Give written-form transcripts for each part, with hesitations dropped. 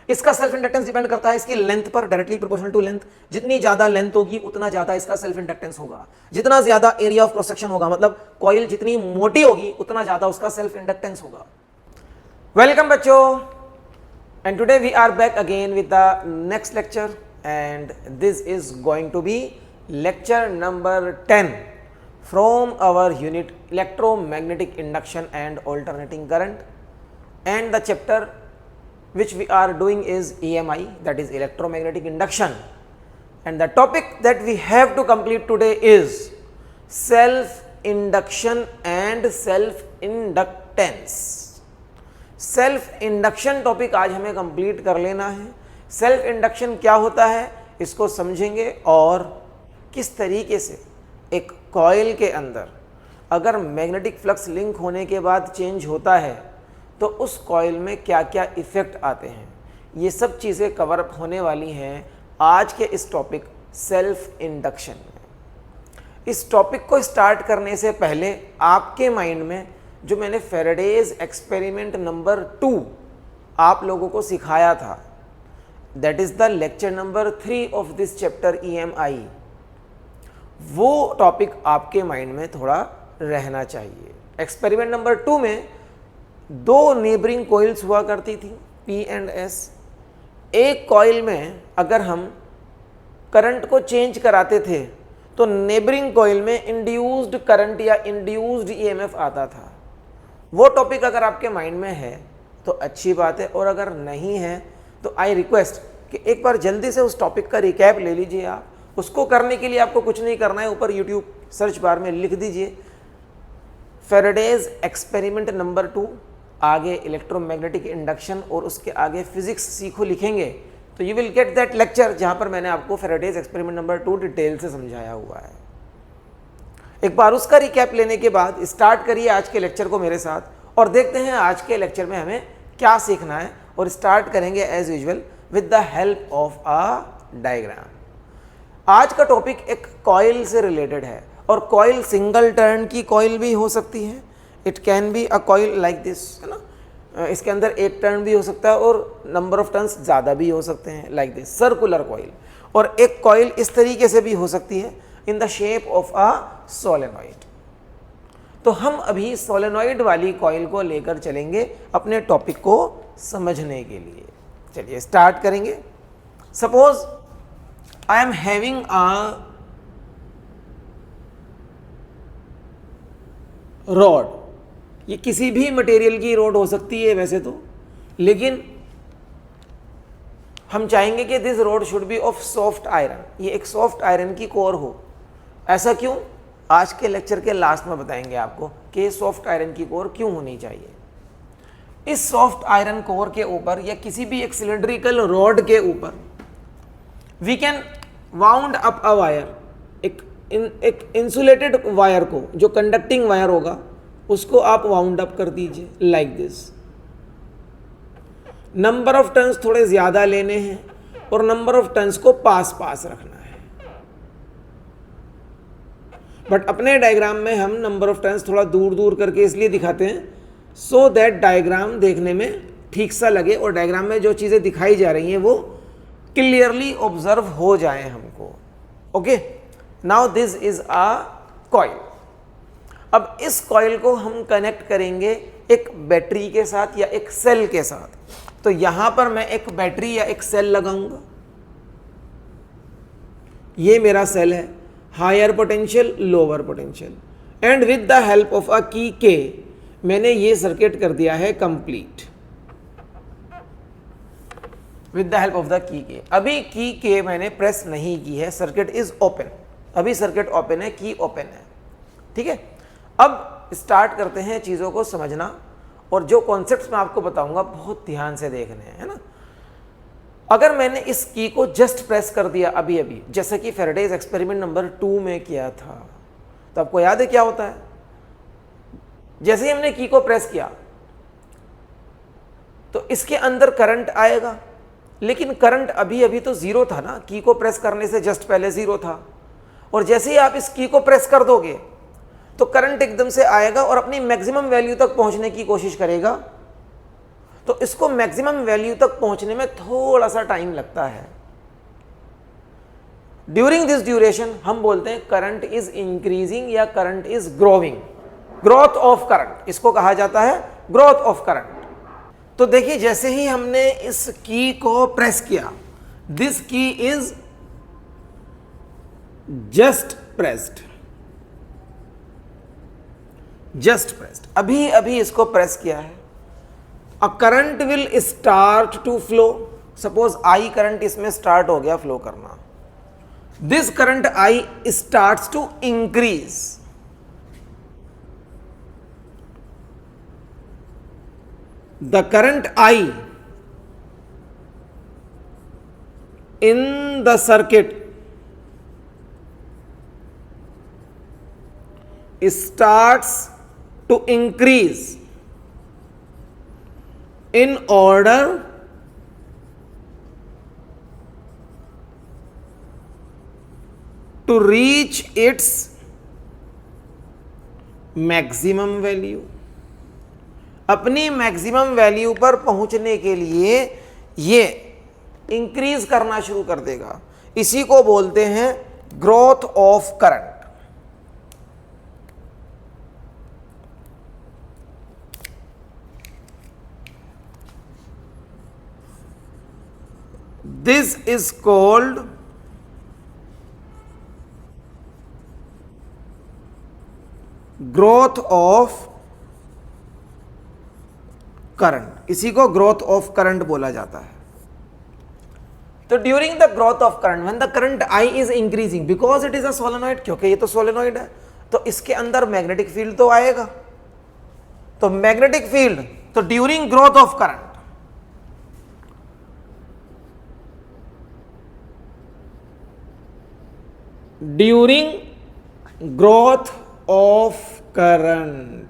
इसका self inductance depend करता है इसकी लेंथ पर, डायरेक्टली प्रोपोर्शनल टू लेंथ। जितनी ज्यादा लेंथ होगी उतना ज्यादा इसका सेल्फ इंडक्टेंस होगा। जितना ज्यादा एरिया ऑफ क्रॉस सेक्शन होगा, मतलब कॉइल जितनी मोटी होगी उतना ज्यादा उसका सेल्फ इंडक्टेंस होगा। वेलकम बच्चों, and today we are back again with the next lecture, and this is going to be lecture number 10 from our unit electromagnetic induction and alternating current, and the chapter which we are doing is EMI, that is electromagnetic induction, and the topic that we have to complete today is self induction and self inductance. Self induction topic आज हमें complete कर लेना है। Self induction क्या होता है इसको समझेंगे, और किस तरीके से एक कॉइल के अंदर अगर मैग्नेटिक फ्लक्स लिंक होने के बाद चेंज होता है तो उस कॉइल में क्या क्या इफ़ेक्ट आते हैं, ये सब चीज़ें कवर अप होने वाली हैं आज के इस टॉपिक सेल्फ इंडक्शन में। इस टॉपिक को स्टार्ट करने से पहले आपके माइंड में जो मैंने फैराडेज एक्सपेरिमेंट नंबर 2 आप लोगों को सिखाया था, that is the lecture number 3 of this chapter EMI, वो टॉपिक आपके माइंड में थोड़ा रहना चाहिए। एक्सपेरिमेंट नंबर 2 में 2 नेबरिंग कॉइल्स हुआ करती थी P एंड S। एक कॉइल में अगर हम करंट को चेंज कराते थे तो नेबरिंग कॉइल में इंड्यूस्ड करंट या इंड्यूस्ड EMF आता था। वो टॉपिक अगर आपके माइंड में है तो अच्छी बात है, और अगर नहीं है तो आई रिक्वेस्ट कि एक बार जल्दी से उस टॉपिक का रिकैप ले लीजिए आप। उसको करने के लिए आपको कुछ नहीं करना है, ऊपर यूट्यूब सर्च बार में लिख दीजिए फैराडेज एक्सपेरिमेंट नंबर 2, आगे इलेक्ट्रोमैग्नेटिक इंडक्शन और उसके आगे फिजिक्स सीखो लिखेंगे तो you will get that lecture जहाँ पर मैंने आपको फैराडेज एक्सपेरिमेंट नंबर 2 डिटेल से समझाया हुआ है। एक बार उसका रिकैप लेने के बाद स्टार्ट करिए आज के लेक्चर को मेरे साथ, और देखते हैं आज के लेक्चर में हमें क्या सीखना है, और स्टार्ट करेंगे as usual with the help of a diagram. आज का टॉपिक एक कॉइल से रिलेटेड है, और कॉइल सिंगल टर्न की कॉइल भी हो सकती है। It can be a coil like this, है ना, इसके अंदर एक टर्न भी हो सकता है और नंबर ऑफ टर्न्स ज़्यादा भी हो सकते हैं लाइक दिस सर्कुलर कॉइल। और एक कॉइल इस तरीके से भी हो सकती है in the shape of a solenoid. तो हम अभी सोलेनॉइड वाली कॉइल को लेकर चलेंगे अपने टॉपिक को समझने के लिए। चलिए स्टार्ट करेंगे। Suppose I am having a rod, ये किसी भी मटेरियल की रॉड हो सकती है वैसे तो, लेकिन हम चाहेंगे कि this rod should be of soft iron, ये एक सॉफ्ट आयरन की कोर हो। ऐसा क्यों, आज के लेक्चर के लास्ट में बताएंगे आपको कि सॉफ्ट आयरन की कोर क्यों होनी चाहिए। इस सॉफ्ट आयरन कोर के ऊपर या किसी भी एक सिलेंड्रिकल रॉड के ऊपर we can wound up a wire, एक इंसुलेटेड वायर को, जो कंडक्टिंग वायर होगा उसको आप वाउंड अप कर दीजिए like this. Number of turns थोड़े ज़्यादा लेने हैं और नंबर ऑफ टर्न्स को पास पास रखना है, बट अपने डायग्राम में हम नंबर ऑफ टर्न्स थोड़ा दूर दूर करके इसलिए दिखाते हैं सो दैट डायग्राम देखने में ठीक सा लगे और डायग्राम में जो चीज़ें दिखाई जा रही हैं वो क्लियरली ऑब्जर्व हो जाए हमको। Okay, now this is a coil. अब इस कॉइल को हम कनेक्ट करेंगे एक बैटरी के साथ या एक सेल के साथ। तो यहां पर मैं एक बैटरी या एक सेल लगाऊंगा, ये मेरा सेल है, higher potential lower potential, and with the help of a key K मैंने ये सर्किट कर दिया है complete with the help of the key K. अभी की के मैंने प्रेस नहीं की है, सर्किट इज ओपन, अभी सर्किट ओपन है, की ओपन है, ठीक है। अब स्टार्ट करते हैं चीज़ों को समझना, और जो कॉन्सेप्ट्स मैं आपको बताऊंगा बहुत ध्यान से देखने हैं, है ना। अगर मैंने इस की को जस्ट प्रेस कर दिया अभी अभी, जैसे कि फैराडेज एक्सपेरिमेंट नंबर 2 में किया था, तो आपको याद है क्या होता है, जैसे ही हमने की को प्रेस किया तो इसके अंदर करंट आएगा, लेकिन करंट अभी अभी तो जीरो था ना, की को प्रेस करने से जस्ट पहले जीरो था, और जैसे ही आप इस की को प्रेस कर दोगे तो करंट एकदम से आएगा और अपनी मैक्सिमम वैल्यू तक पहुंचने की कोशिश करेगा। तो इसको मैक्सिमम वैल्यू तक पहुंचने में थोड़ा सा टाइम लगता है। ड्यूरिंग दिस ड्यूरेशन हम बोलते हैं करंट इज इंक्रीजिंग या current is growing, growth of current, इसको कहा जाता है ग्रोथ ऑफ करंट। तो देखिए जैसे ही हमने इस की को प्रेस किया, this key is just pressed, just pressed, अभी अभी इसको प्रेस किया है। A current will start to flow, suppose I current इसमें स्टार्ट हो गया फ्लो करना, this current I starts to increase, the current I in the circuit starts to increase in order to reach its maximum value। अपनी maximum value पर पहुंचने के लिए ये इंक्रीज करना शुरू कर देगा, इसी को बोलते हैं growth of current. This is called growth of current, इसी को ग्रोथ ऑफ करंट बोला जाता है। तो during the growth of current when the current I is increasing, because it is a solenoid, क्योंकि ये तो सोलेनॉइड है तो इसके अंदर मैग्नेटिक फील्ड तो आएगा, तो मैग्नेटिक फील्ड, तो during growth of current, during growth of current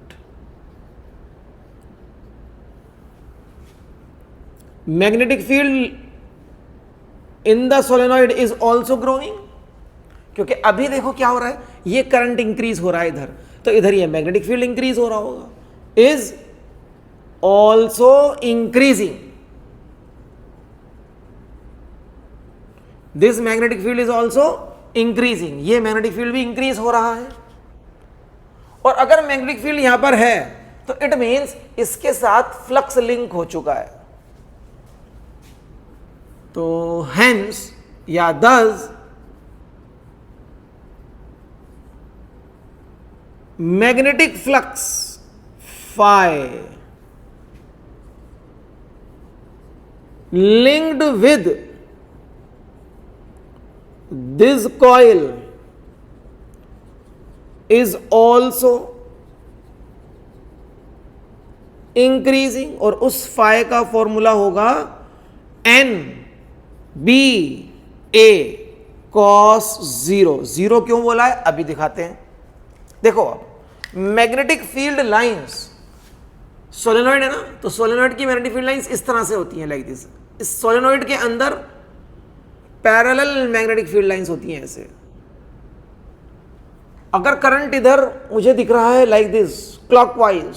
magnetic field in the solenoid is also growing, क्योंकि अभी देखो क्या हो रहा है, ये करंट इंक्रीज हो रहा है इधर, तो इधर ये मैग्नेटिक फील्ड इंक्रीज हो रहा होगा, is also increasing, this magnetic field is also increasing, ये मैग्नेटिक फील्ड भी इंक्रीज हो रहा है। और अगर मैग्नेटिक फील्ड यहां पर है तो इट मीन्स इसके साथ फ्लक्स लिंक हो चुका है, तो हेंस या thus magnetic flux phi linked with this coil is also increasing, और उस फाई का फॉर्मूला होगा N B A cos zero. Zero क्यों बोला है अभी दिखाते हैं। देखो अब मैग्नेटिक फील्ड लाइंस, सोलेनॉइड है ना, तो सोलेनॉइड की मैग्नेटिक फील्ड लाइंस इस तरह से होती हैं, लाइक दिस। इस सोलेनॉइड के अंदर पैरेलल मैग्नेटिक फील्ड लाइंस होती हैं ऐसे। अगर करंट इधर मुझे दिख रहा है लाइक दिस क्लॉकवाइज,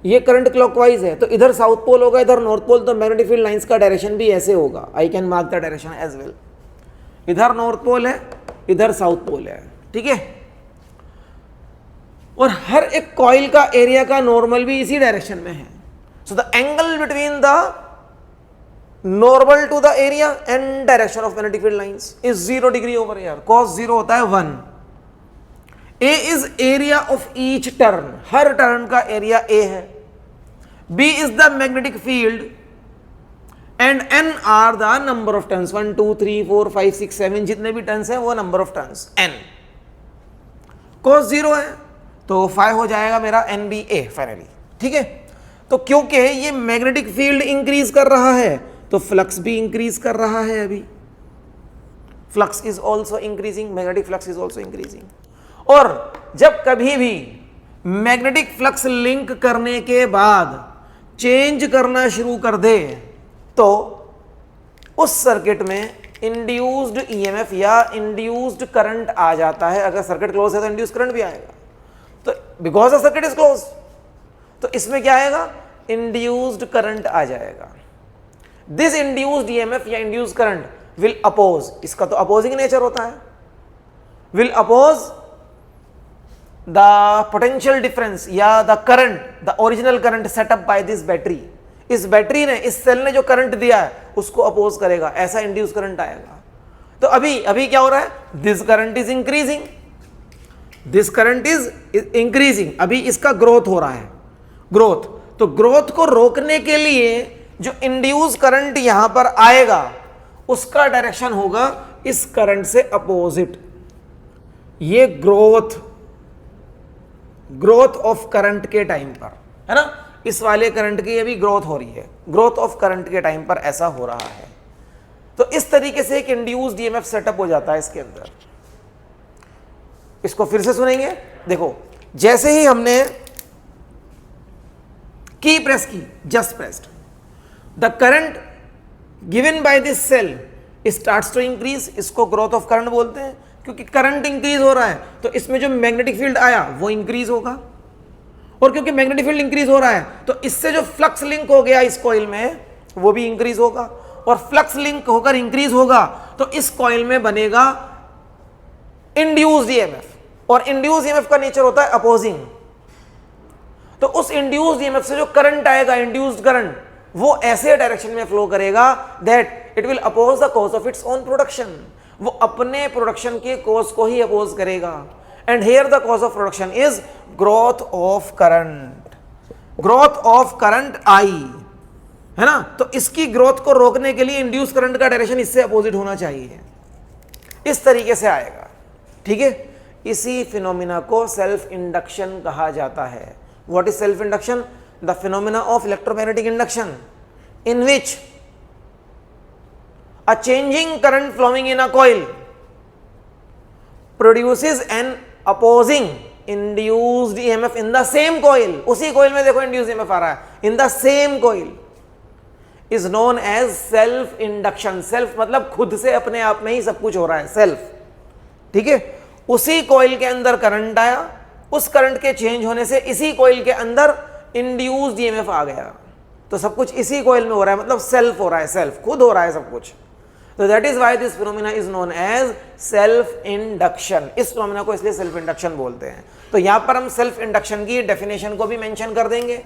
ये करंट क्लॉकवाइज है, तो इधर साउथ पोल होगा, इधर नॉर्थ पोल, तो मैग्नेटिक फील्ड लाइंस का डायरेक्शन भी ऐसे होगा। I can mark the direction as well. इधर नॉर्थ पोल है, इधर साउथ पोल है, ठीक है। और हर एक कॉइल का एरिया का नॉर्मल भी इसी डायरेक्शन में है। So the angle between the normal to the area and direction of magnetic field lines is 0 degree over here. Cos 0 होता है 1। A is area of each turn, her turn का area A है। B is the magnetic field and N are the number of turns, 1 2 3 4 5 6 7 जितने भी turns हैं वो number of turns N। cos 0 है तो 5 हो जाएगा मेरा NBA फाइनली, ठीक है। तो क्योंकि ये मैग्नेटिक फील्ड इंक्रीज कर रहा है तो फ्लक्स भी इंक्रीज कर रहा है। अभी flux is also increasing, magnetic flux is also increasing. और जब कभी भी मैग्नेटिक फ्लक्स लिंक करने के बाद चेंज करना शुरू कर दे तो उस सर्किट में इंड्यूस्ड ईएमएफ या इंड्यूस्ड करंट आ जाता है। अगर सर्किट क्लोज है तो इंड्यूस्ड करंट भी आएगा। तो because the circuit is close, तो इसमें क्या आएगा, इंड्यूस्ड करंट आ जाएगा। दिस इंड्यूस्ड ईएमएफ या इंड्यूस्ड करंट विल अपोज, इसका तो अपोजिंग नेचर होता है, will oppose the potential difference या the current, the original current set up by this battery. इस बैटरी ने, इस सेल ने जो करंट दिया है उसको अपोज करेगा, ऐसा इंड्यूस करंट आएगा। तो अभी क्या हो रहा है, this current is increasing, this current is increasing, अभी इसका ग्रोथ हो रहा है, ग्रोथ। तो ग्रोथ को रोकने के लिए जो इंड्यूस करंट यहां पर आएगा उसका डायरेक्शन होगा इस करंट से अपोजिट। ये ग्रोथ ऑफ करंट के टाइम पर है ना, इस वाले करंट की अभी ग्रोथ हो रही है, ग्रोथ ऑफ करंट के टाइम पर ऐसा हो रहा है। तो इस तरीके से एक इंड्यूस्ड ईएमएफ सेटअप हो जाता है इसके अंदर। इसको फिर से सुनेंगे, देखो जैसे ही हमने की प्रेस की, just pressed, the current given by this cell starts to increase, इसको ग्रोथ ऑफ करंट बोलते हैं, क्योंकि करंट इंक्रीज हो रहा है तो इसमें जो मैग्नेटिक फील्ड आया वो इंक्रीज होगा, और क्योंकि मैग्नेटिक फील्ड इंक्रीज हो रहा है तो इससे जो फ्लक्स लिंक हो गया इस कॉइल में वो भी इंक्रीज होगा, और फ्लक्स लिंक होकर इंक्रीज होगा तो इस कॉइल में बनेगा इंड्यूस्ड ईएमएफ, और इंड्यूस्ड ईएमएफ का नेचर होता है अपोजिंग। तो उस इंड्यूस्ड ईएमएफ से जो करंट आएगा, इंड्यूस्ड करंट, वो ऐसे डायरेक्शन में फ्लो करेगा that it will oppose the cause of its own production, वो अपने प्रोडक्शन के कॉज को ही अपोज करेगा। And here the cause of production is growth of current, growth of current I, है ना। तो इसकी ग्रोथ को रोकने के लिए इंड्यूस करंट का डायरेक्शन इससे अपोजिट होना चाहिए, इस तरीके से आएगा, ठीक है। इसी फिनोमिना को सेल्फ इंडक्शन कहा जाता है। What is self induction? The phenomena of electromagnetic induction in which a changing current flowing in a coil produces an opposing induced EMF in the same coil, उसी coil में देखो induced EMF आ रहा है, in the same coil is known as self induction। self मतलब खुद से अपने आप में ही सब कुछ हो रहा है, self, ठीक है। उसी coil के अंदर करंट आया, उस करंट के चेंज होने से इसी coil के अंदर induced EMF आ गया, तो सब कुछ इसी coil में हो रहा है, मतलब self हो रहा है, self खुद हो रहा है सब कुछ। तो that is why this phenomena is known as self induction. इस फिनोमिना को इसलिए सेल्फ इंडक्शन बोलते हैं। तो यहां पर हम सेल्फ इंडक्शन की डेफिनेशन को भी मेंशन कर देंगे।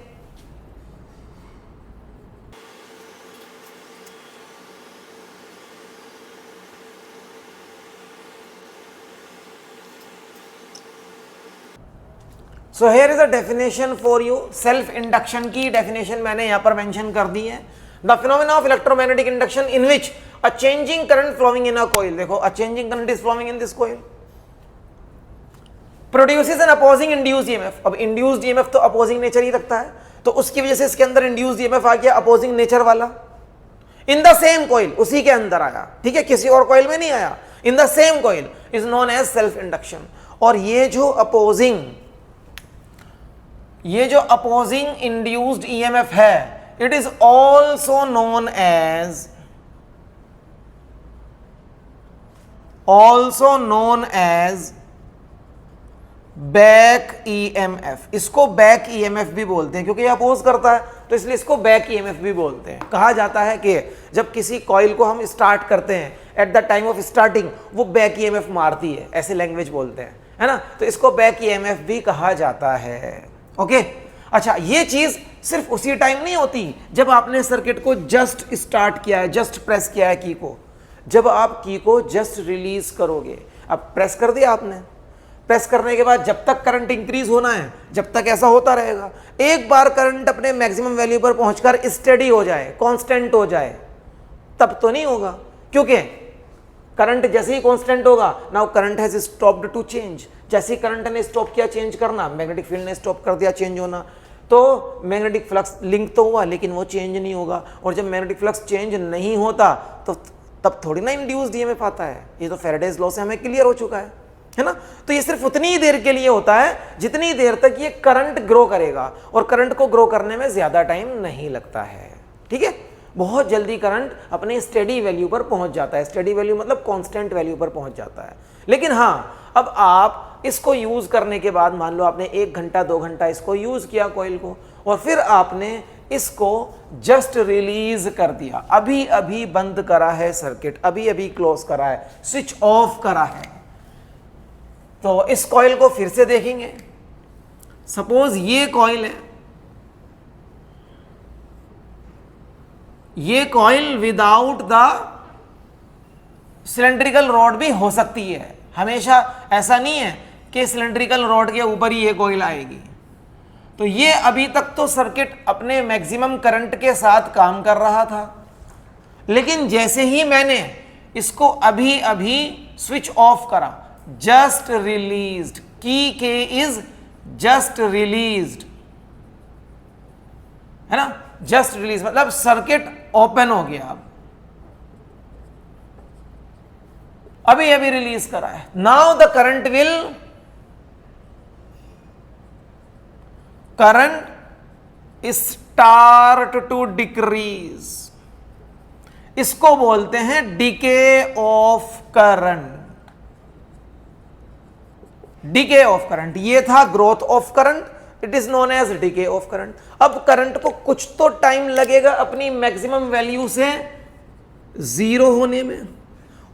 So here is a definition for you. Self induction की डेफिनेशन मैंने यहां पर मेंशन कर दी है। The phenomena of electromagnetic induction in which a changing current flowing in a coil, देखो a changing current is flowing in this coil, produces an opposing induced EMF। अब induced EMF तो opposing nature ही रखता है, तो उसकी वजह से इसके अंदर induced EMF आ गया opposing nature वाला, in the same coil, उसी के अंदर आया, ठीक है, किसी और coil में नहीं आया, in the same coil is known as self induction। और ये जो opposing induced EMF है, it is also known as back EMF. इसको बैक ईएमएफ भी बोलते हैं क्योंकि ये अपोज करता है, तो इसलिए इसको बैक ईएमएफ भी बोलते हैं। कहा जाता है कि जब किसी कॉइल को हम स्टार्ट करते हैं, at the time of starting वो बैक ईएमएफ मारती है, ऐसे लैंग्वेज बोलते हैं, है ना। तो इसको बैक ईएमएफ भी कहा जाता है। ओके, अच्छा, ये चीज सिर्फ उसी टाइम नहीं होती जब आपने सर्किट को जस्ट स्टार्ट किया है, जस्ट प्रेस किया है की को। जब आप की को जस्ट रिलीज करोगे, अब प्रेस कर दिया आपने, प्रेस करने के बाद जब तक करंट इंक्रीज होना है, जब तक ऐसा होता रहेगा। एक बार करंट अपने मैक्सिमम वैल्यू पर पहुंचकर स्टेडी हो जाए, कांस्टेंट हो जाए, तब तो नहीं होगा, क्योंकि करंट जैसे ही कांस्टेंट होगा, now current has stopped to change. जैसे ही करंट ने स्टॉप किया चेंज करना, मैग्नेटिक फील्ड ने स्टॉप कर दिया चेंज होना, तो मैग्नेटिक फ्लक्स लिंक तो हुआ लेकिन वो चेंज नहीं होगा। और जब मैग्नेटिक फ्लक्स चेंज नहीं होता तो तब थोड़ी ना इंड्यूस्ड ईएमएफ आता है। ये तो फैराडेज लॉ से हमें क्लियर हो चुका है ना। तो ये सिर्फ उतनी ही देर के लिए होता है जितनी देर तक ये करंट ग्रो करेगा, और करंट को ग्रो करने में ज्यादा टाइम नहीं लगता है, ठीक है। बहुत जल्दी करंट अपने स्टेडी वैल्यू पर पहुंच जाता है। स्टेडी वैल्यू मतलब कांस्टेंट वैल्यू पर पहुंच जाता है। लेकिन हाँ, अब आप इसको यूज करने के बाद, मान लो आपने 1 घंटा 2 घंटा इसको यूज किया कॉइल को, और फिर आपने इसको जस्ट रिलीज कर दिया, अभी अभी बंद करा है सर्किट, अभी अभी क्लोज करा है, स्विच ऑफ करा है। तो इस कॉइल को फिर से देखेंगे। सपोज ये कॉइल है, ये coil without the cylindrical rod भी हो सकती है। हमेशा ऐसा नहीं है कि सिलेंड्रिकल रॉड के ऊपर ही ये कॉइल आएगी। तो ये अभी तक तो सर्किट अपने मैक्सिमम करंट के साथ काम कर रहा था, लेकिन जैसे ही मैंने इसको अभी अभी स्विच ऑफ करा, just released, key K is just released, है ना, जस्ट रिलीज मतलब सर्किट ओपन हो गया, अभी अभी रिलीज करा है। Now the current start to decrease, इसको बोलते हैं decay of current. Decay of current, ये था growth of current, it is known as decay of current. अब करंट को कुछ तो टाइम लगेगा अपनी मैक्सिमम वैल्यू से जीरो होने में।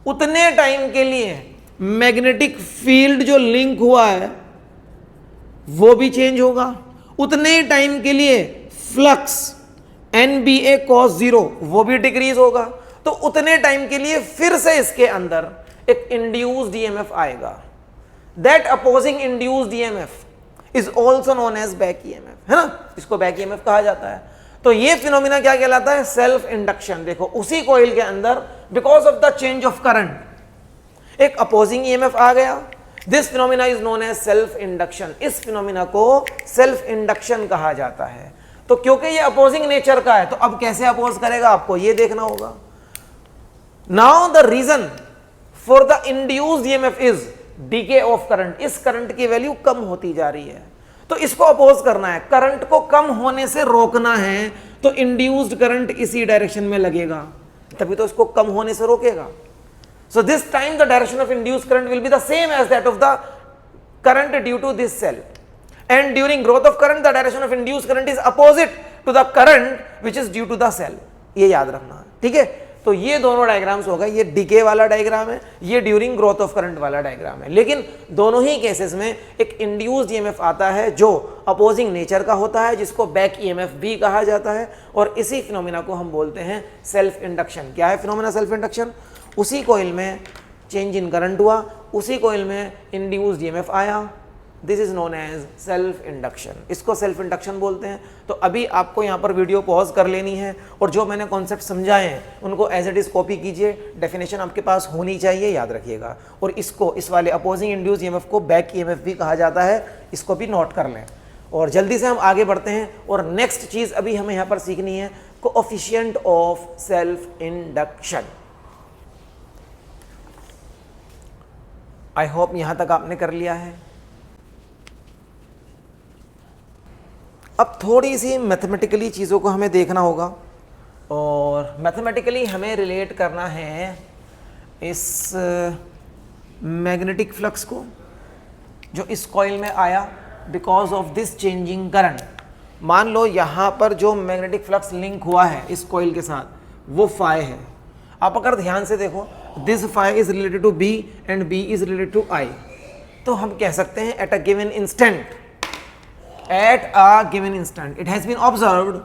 उतने टाइम के लिए मैग्नेटिक फील्ड जो लिंक हुआ है वो भी चेंज होगा। उतने टाइम के लिए फ्लक्स NBA cos 0 वो भी डिक्रीज होगा। तो उतने टाइम के लिए फिर से इसके अंदर एक इंड्यूस्ड EMF आएगा। That opposing induced EMF is also known as back EMF, है ना, इसको बैक EMF कहा जाता है। तो ये फिनोमिना क्या कहलाता है? Self induction. देखो उसी कॉइल के अंदर because of the change of current एक अपोजिंग EMF आ गया। This phenomena is known as self induction. इस फिनोमिना को सेल्फ इंडक्शन कहा जाता है। तो क्योंकि ये अपोजिंग नेचर का है, तो अब कैसे अपोज करेगा आपको ये देखना होगा। Now the reason for the induced EMF is decay of current. इस करंट की वैल्यू कम होती जा रही है, तो इसको अपोज करना है, करंट को कम होने से रोकना है, तो इंड्यूस्ड करंट इसी डायरेक्शन में लगेगा, तभी तो इसको कम होने से रोकेगा। So this time the direction of induced current will be the same as that of the current due to this cell, and during growth of current the direction of induced current is opposite to the current which is due to the cell। ये याद रखना है, ठीक है। तो ये दोनों diagrams हो गए, ये डीके वाला डायग्राम है, ये ड्यूरिंग ग्रोथ ऑफ करंट वाला डायग्राम है। लेकिन दोनों ही केसेस में एक इंड्यूस्ड EMF आता है जो अपोजिंग नेचर का होता है, जिसको बैक EMF भी कहा जाता है, और इसी फिनोमिना को हम बोलते हैं सेल्फ इंडक्शन। क्या है फिनोमिना सेल्फ इंडक्शन? उसी कॉइल में चेंज इन करंट हुआ, उसी कॉइल में इंड्यूस्ड EMF आया, this is known as self induction. इसको सेल्फ इंडक्शन बोलते हैं। तो अभी आपको यहाँ पर वीडियो पॉज कर लेनी है, और जो मैंने कॉन्सेप्ट समझाए हैं उनको एज इट इज कॉपी कीजिए, डेफिनेशन आपके पास होनी चाहिए, याद रखिएगा। और इसको, इस वाले अपोजिंग इंड्यूस्ड EMF को बैक EMF भी कहा जाता है, इसको भी नोट कर लें। और जल्दी से हम आगे बढ़ते हैं, और नेक्स्ट चीज़ अभी हमें यहाँ पर सीखनी है, coefficient of self induction. I hope यहां तक आपने कर लिया है। अब थोड़ी सी मैथमेटिकली चीज़ों को हमें देखना होगा, और मैथमेटिकली हमें रिलेट करना है इस मैग्नेटिक फ्लक्स को जो इस कॉइल में आया because of this changing current. मान लो यहाँ पर जो मैग्नेटिक फ्लक्स लिंक हुआ है इस कॉइल के साथ वो फाई है। आप अगर ध्यान से देखो, this phi is related to B and B is related to I. तो हम कह सकते हैं at a given instant, at a given instant it has been observed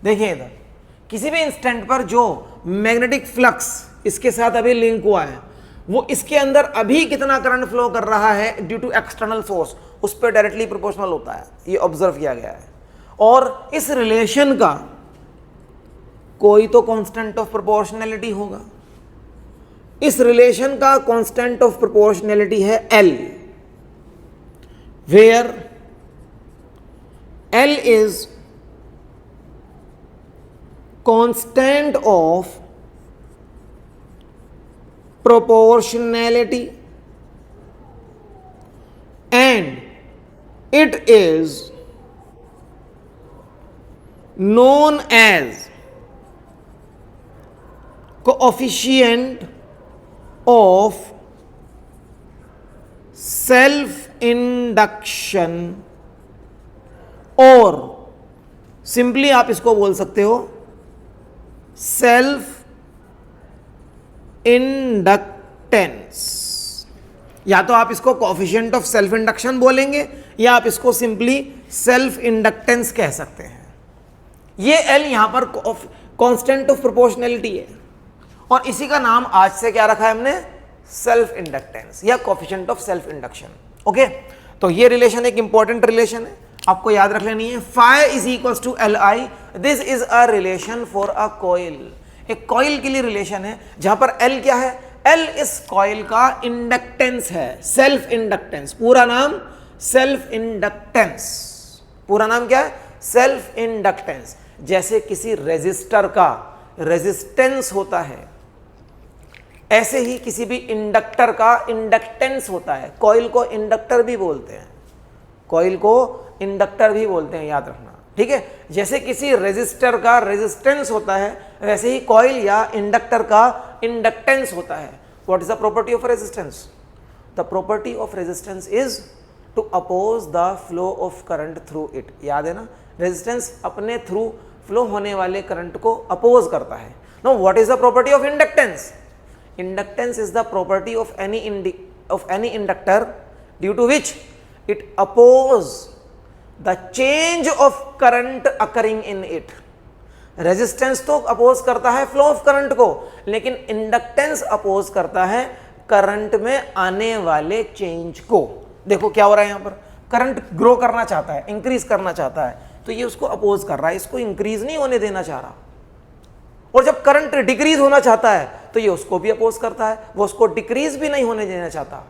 देखिए इधर किसी भी इंस्टेंट पर जो मैग्नेटिक फ्लक्स इसके साथ अभी लिंक हुआ है वो इसके अंदर अभी कितना करंट फ्लो कर रहा है ड्यू टू एक्सटर्नल सोर्स, उस पर डायरेक्टली प्रोपोर्शनल होता है, ये ऑब्जर्व किया गया है। और इस रिलेशन का कोई तो कांस्टेंट ऑफ प्रोपोर्शनैलिटी होगा। इस रिलेशन का कांस्टेंट ऑफ प्रोपोर्शनैलिटी है L, where L is constant of proportionality and it is known as coefficient of self induction, और सिंपली आप इसको बोल सकते हो सेल्फ इंडक्टेंस। या तो आप इसको कोएफिशिएंट ऑफ सेल्फ इंडक्शन बोलेंगे, या आप इसको सिंपली सेल्फ इंडक्टेंस कह सकते हैं। ये L यहां पर कांस्टेंट ऑफ प्रोपोर्शनैलिटी है, और इसी का नाम आज से क्या रखा है हमने, सेल्फ इंडक्टेंस या coefficient of self induction. Okay, तो ये रिलेशन एक इंपॉर्टेंट रिलेशन है, आपको याद रख लेनी है। phi is equals to Li, this is a relation for a coil. एक कॉइल के लिए रिलेशन है जहां पर L क्या है, L इस कॉइल का इंडक्टेंस है, सेल्फ इंडक्टेंस। पूरा नाम सेल्फ इंडक्टेंस, पूरा नाम क्या है, सेल्फ इंडक्टेंस। जैसे किसी रेजिस्टर का रेजिस्टेंस होता है, ऐसे ही किसी भी इंडक्टर का इंडक्टेंस होता है। कॉइल को इंडक्टर भी बोलते हैं, कॉइल को इंडक्टर भी बोलते हैं, याद रखना, ठीक है। जैसे किसी रेजिस्टर का रेजिस्टेंस होता है, वैसे ही कॉइल या इंडक्टर का इंडक्टेंस होता है। What is the property of resistance? The property of resistance is to oppose the flow of current through it. याद है ना, रेजिस्टेंस अपने थ्रू फ्लो होने वाले करंट को अपोज करता है। No, what is the property of inductance? Inductance is the property of any inductor due to which it oppose the change of current occurring in it. Resistance तो oppose करता है flow of current को, लेकिन inductance oppose करता है current में आने वाले चेंज को। देखो क्या हो रहा है यहाँ पर, करंट ग्रो करना चाहता है, इंक्रीज करना चाहता है, तो ये उसको अपोज कर रहा है, इसको इंक्रीज नहीं होने देना चाह रहा। और जब करंट डिक्रीज होना चाहता है तो ये उसको भी अपोज करता है, वो उसको डिक्रीज भी नहीं होने देना चाहता।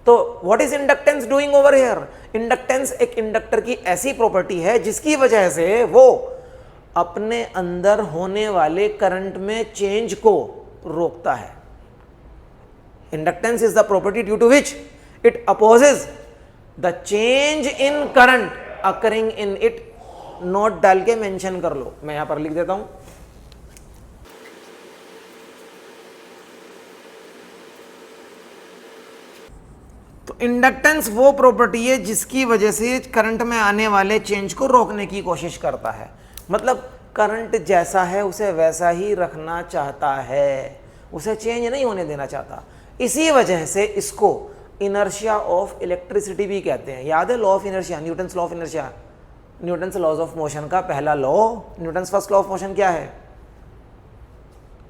तो what is inductance doing over here? Inductance एक इंडक्टर की ऐसी प्रॉपर्टी है जिसकी वजह से वो अपने अंदर होने वाले करंट में चेंज को रोकता है। Inductance is the property due to which it opposes the change in current occurring in it. Note डाल के मेंशन कर लो, मैं यहां पर लिख देता हूं। तो इंडक्टेंस वो प्रॉपर्टी है जिसकी वजह से करंट में आने वाले चेंज को रोकने की कोशिश करता है। मतलब करंट जैसा है उसे वैसा ही रखना चाहता है, उसे चेंज नहीं होने देना चाहता। इसी वजह से इसको इनर्शिया ऑफ इलेक्ट्रिसिटी भी कहते हैं। याद है law of inertia, Newton's law of inertia, Newton's laws of motion का पहला law, Newton's first law of motion क्या है?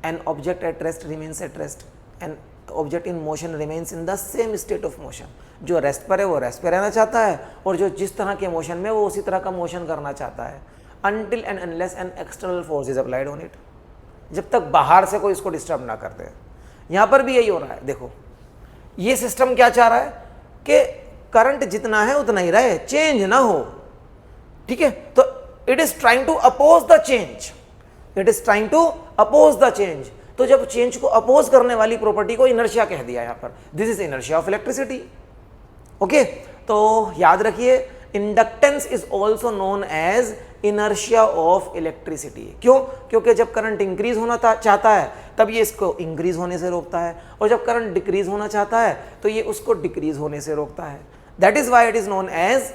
An object at rest remains at rest, an object in motion remains in the same state of motion. जो rest पर है वो rest पर रहना चाहता है, और जो जिस तरह के मोशन में वो उसी तरह का मोशन करना चाहता है, until and unless an external force is applied on it, जब तक बाहर से कोई इसको डिस्टर्ब ना करते। यहाँ पर भी यही हो रहा है। देखो ये सिस्टम क्या चाह रहा है कि करंट जितना है उतना ही रहे, चेंज ना हो, ठीक है। तो it is trying to oppose the change, it is trying to oppose the change. तो जब चेंज को अपोज करने वाली प्रॉपर्टी को इनर्शिया कह दिया यहां पर, this is inertia of electricity. Okay, तो याद रखिए inductance is also known as inertia of electricity. क्यों? क्योंकि जब करंट इंक्रीज होना चाहता है तब ये इसको इंक्रीज होने से रोकता है, और जब करंट डिक्रीज होना चाहता है तो ये उसको डिक्रीज होने से रोकता है। That is why it is known as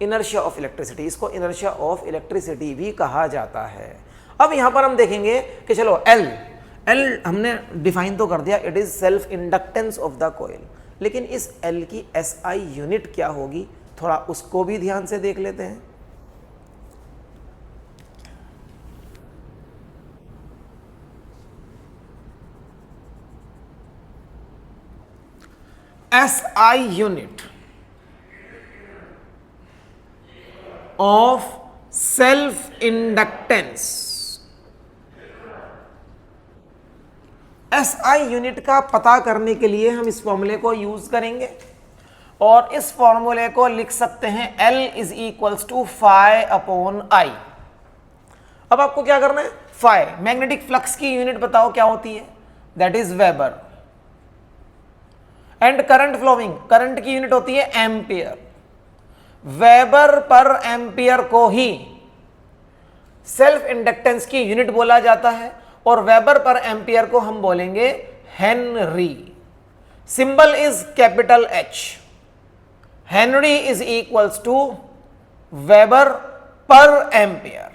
inertia of electricity. इसको इनर्शिया ऑफ इलेक्ट्रिसिटी भी कहा जाता है। अब यहां पर हम देखेंगे कि चलो एल हमने डिफाइन तो कर दिया, it is self inductance of the coil, लेकिन इस एल की एसआई यूनिट क्या होगी, थोड़ा उसको भी ध्यान से देख लेते हैं। SI unit of self inductance, SI unit का पता करने के लिए हम इस फॉर्मूले को यूज करेंगे, और इस फॉर्मूले को लिख सकते हैं L is equals to phi upon I. अब आपको क्या करना है, फाई मैग्नेटिक फ्लक्स की यूनिट बताओ क्या होती है, that is weber, and current flowing, current की यूनिट होती है एम्पियर। वेबर पर एम्पियर को ही सेल्फ इंडक्टेंस की यूनिट बोला जाता है, और वेबर पर एम्पियर को हम बोलेंगे henry. Symbol is capital H, henry is equals to weber per ampere.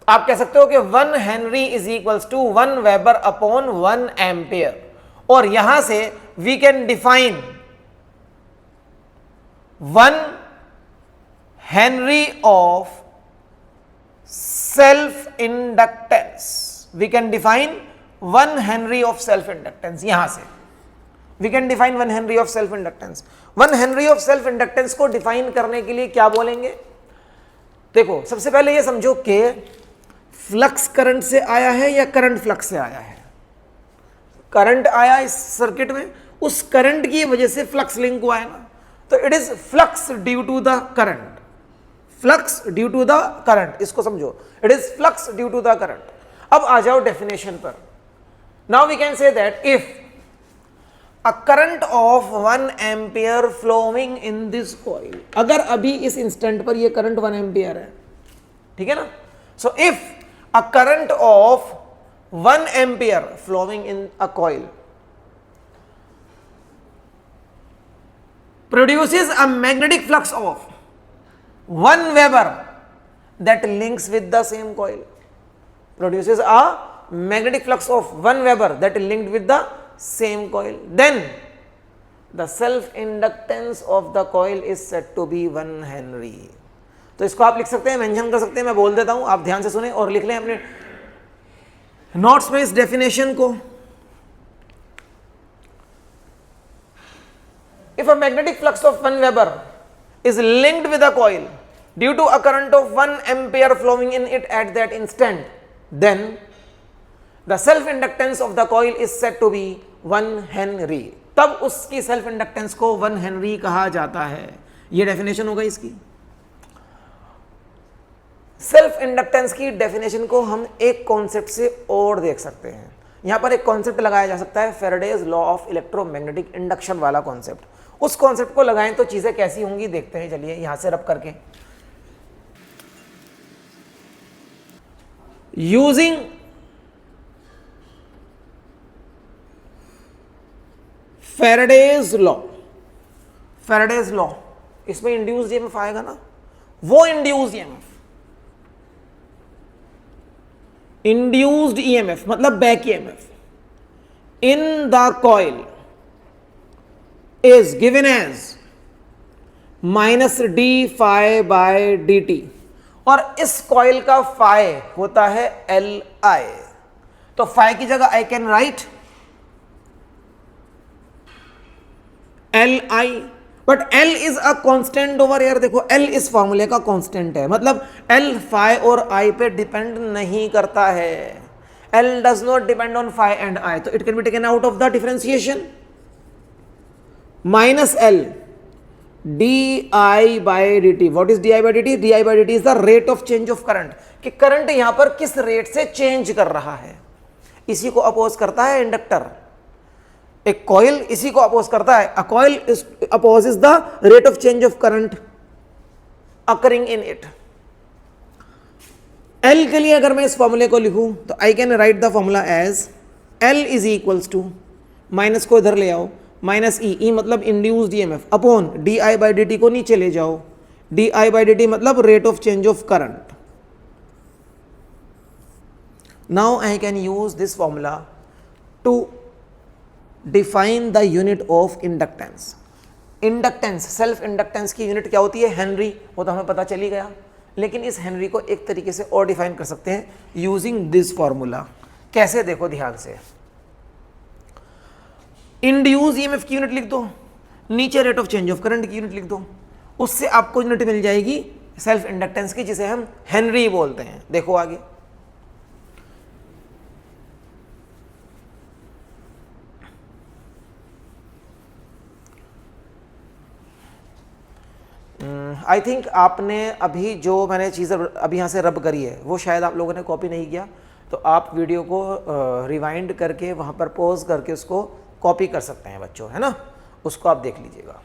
आप कह सकते हो कि 1 henry is equals to 1 weber upon 1 ampere, और यहां से we can define 1 henry of self inductance. We can define 1 henry of self inductance. यहां से we can define 1 henry of self inductance. 1 henry of self inductance को define करने के लिए क्या बोलेंगे? देखो, सबसे पहले ये समझो कि फ्लक्स करंट से आया है या करंट फ्लक्स से आया है। करंट आया इस सर्किट में, उस करंट की वजह से फ्लक्स लिंक हुआ है ना, तो it is flux due to the current. Flux due to the current, इसको समझो, it is flux due to the current. अब आ जाओ डेफिनेशन पर। Now we can say that if a current of 1 ampere flowing in this coil, अगर अभी इस instant पर ये करंट 1 एम्पियर है, ठीक है ना, so if a current of 1 ampere flowing in a coil produces a magnetic flux of 1 Weber that links with the same coil, produces a magnetic flux of 1 Weber that linked with the same coil, then the self inductance of the coil is said to be 1 Henry। तो इसको आप लिख सकते हैं, mention कर सकते हैं, मैं बोल देता हूं, आप ध्यान से सुने और लिख लें अपने नोट्स में इस डेफिनेशन को। If a magnetic flux of 1 Weber is linked with a coil due to a current of 1 ampere flowing in it at that instant, then the self inductance of the coil is said to be 1 Henry। तब उसकी self inductance को 1 Henry कहा जाता है। ये definition हो गई इसकी। सेल्फ इंडक्टेंस की डेफिनेशन को हम एक कॉन्सेप्ट से और देख सकते हैं। यहां पर एक कॉन्सेप्ट लगाया जा सकता है, Faraday's law of electromagnetic induction वाला कॉन्सेप्ट। उस कॉन्सेप्ट को लगाएं तो चीजें कैसी होंगी देखते हैं। चलिए यहां से रब करके, using Faraday's law, Faraday's law, इसमें इंड्यूस्ड ईएमएफ आएगा ना, वो इंड्यूस्ड ईएमएफ मतलब back EMF in the coil is given as minus d phi by d t, और इस कॉइल का फाई होता है एल आई। तो फाई की जगह आई can right L I, but L is a constant over here. देखो एल इस फॉर्मूले का कांस्टेंट है, मतलब एल फाई और आई पे डिपेंड नहीं करता है। L does not depend on phi and I, तो it can be taken out of the differentiation. Minus L d I by d t. What is d I by d t? D I by d t is the rate of change of current, कि current यहां पर किस rate से change कर रहा है। इसी को अपोज करता है इंडक्टर। एक कॉइल इसी को अपोज करता है। A coil opposes the rate of change of current occurring in it. L के लिए अगर मैं इस फॉर्मूले को लिखूं तो I can write the formula as L is equals to, minus को इधर ले आओ, माइनस ई, ई मतलब induced EMF, upon d I by d t को नीचे ले जाओ, d I by d t मतलब rate of change of current. Now I can use this formula to define the unit of inductance. Inductance, self inductance की unit क्या होती है? Henry, वो तो हमें पता चल ही गया। लेकिन इस हेनरी को एक तरीके से और डिफाइन कर सकते हैं यूजिंग दिस फॉर्मूला। कैसे? देखो ध्यान से, इंड्यूस ईएमएफ की यूनिट लिख दो, नीचे rate of change of current की यूनिट लिख दो, उससे आपको यूनिट मिल जाएगी सेल्फ इंडक्टेंस की, जिसे हम हेनरी बोलते हैं। देखो आगे, आई थिंक आपने अभी जो मैंने चीज़ अभी यहाँ से रब करी है वो शायद आप लोगों ने कॉपी नहीं किया, तो आप वीडियो को रिवाइंड करके वहाँ पर पॉज करके उसको कॉपी कर सकते हैं बच्चों, है ना, उसको आप देख लीजिएगा।